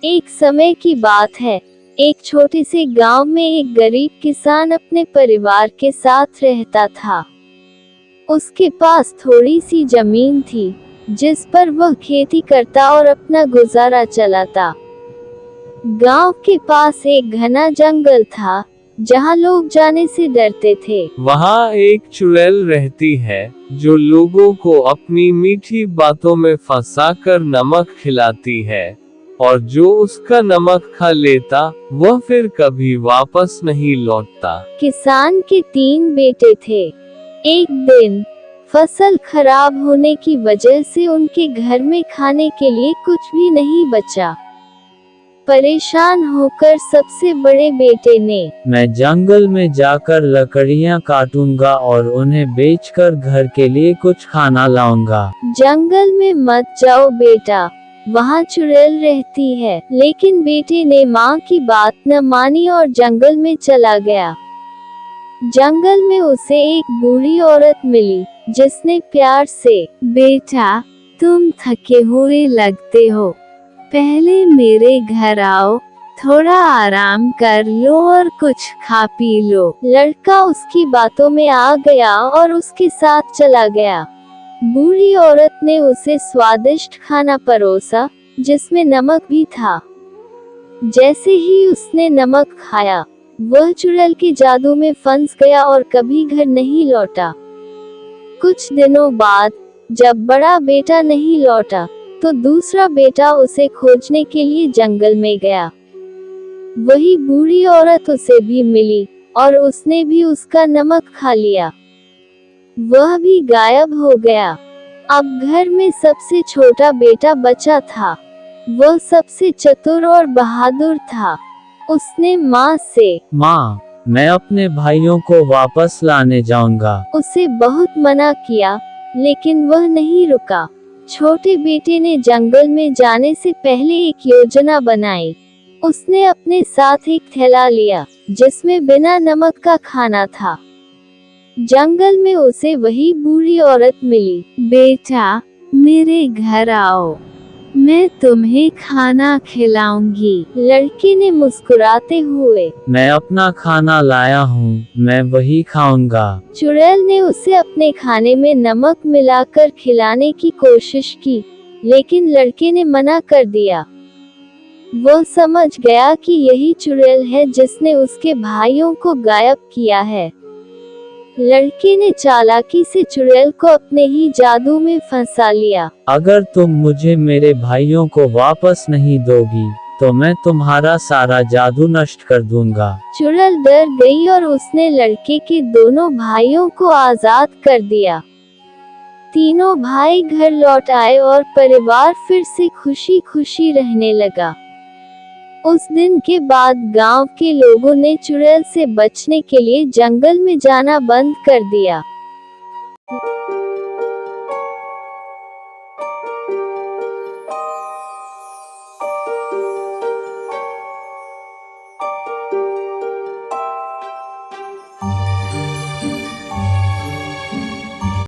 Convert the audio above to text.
एक समय की बात है। एक छोटे से गांव में एक गरीब किसान अपने परिवार के साथ रहता था। उसके पास थोड़ी सी जमीन थी, जिस पर वह खेती करता और अपना गुजारा चलाता। गांव के पास एक घना जंगल था, जहां लोग जाने से डरते थे। वहाँ एक चुड़ैल रहती है, जो लोगों को अपनी मीठी बातों में फंसाकर नमक खिलाती है, और जो उसका नमक खा लेता, वह फिर कभी वापस नहीं लौटता। किसान के 3 बेटे थे। एक दिन फसल खराब होने की वजह से उनके घर में खाने के लिए कुछ भी नहीं बचा। परेशान होकर सबसे बड़े बेटे ने, मैं जंगल में जाकर लकड़ियां काटूंगा और उन्हें बेचकर घर के लिए कुछ खाना लाऊंगा। जंगल में मत जाओ बेटा, वहाँ चुड़ैल रहती है। लेकिन बेटे ने माँ की बात न मानी और जंगल में चला गया। जंगल में उसे एक बूढ़ी औरत मिली, जिसने प्यार से, बेटा तुम थके हुए लगते हो, पहले मेरे घर आओ, थोड़ा आराम कर लो और कुछ खा पी लो। लड़का उसकी बातों में आ गया और उसके साथ चला गया। बूढ़ी औरत ने उसे स्वादिष्ट खाना परोसा, जिसमें नमक भी था। जैसे ही उसने नमक खाया, वह चुड़ैल के जादू में फंस गया और कभी घर नहीं लौटा। कुछ दिनों बाद, जब बड़ा बेटा नहीं लौटा, तो दूसरा बेटा उसे खोजने के लिए जंगल में गया। वही बूढ़ी औरत उसे भी मिली, और उसने भी उसका नमक खा लिया। वह भी गायब हो गया। अब घर में सबसे छोटा बेटा बचा था। वह सबसे चतुर और बहादुर था। उसने माँ से, माँ, मैं अपने भाइयों को वापस लाने जाऊंगा। उसे बहुत मना किया, लेकिन वह नहीं रुका। छोटे बेटे ने जंगल में जाने से पहले एक योजना बनाई। उसने अपने साथ एक थैला लिया, जिसमें बिना नमक का खाना था। जंगल में उसे वही बूढ़ी औरत मिली। बेटा, मेरे घर आओ, मैं तुम्हें खाना खिलाऊंगी। लड़के ने मुस्कुराते हुए, मैं अपना खाना लाया हूँ, मैं वही खाऊंगा। चुड़ैल ने उसे अपने खाने में नमक मिलाकर खिलाने की कोशिश की, लेकिन लड़के ने मना कर दिया। वह समझ गया कि यही चुड़ैल है जिसने उसके भाइयों को गायब किया है। लड़के ने चालाकी से चुड़ैल को अपने ही जादू में फंसा लिया। अगर तुम मुझे मेरे भाइयों को वापस नहीं दोगी, तो मैं तुम्हारा सारा जादू नष्ट कर दूंगा। चुड़ैल डर गई और उसने लड़के के दोनों भाइयों को आजाद कर दिया। तीनों भाई घर लौट आए और परिवार फिर से खुशी खुशी रहने लगा। उस दिन के बाद गांव के लोगों ने चुड़ैल से बचने के लिए जंगल में जाना बंद कर दिया।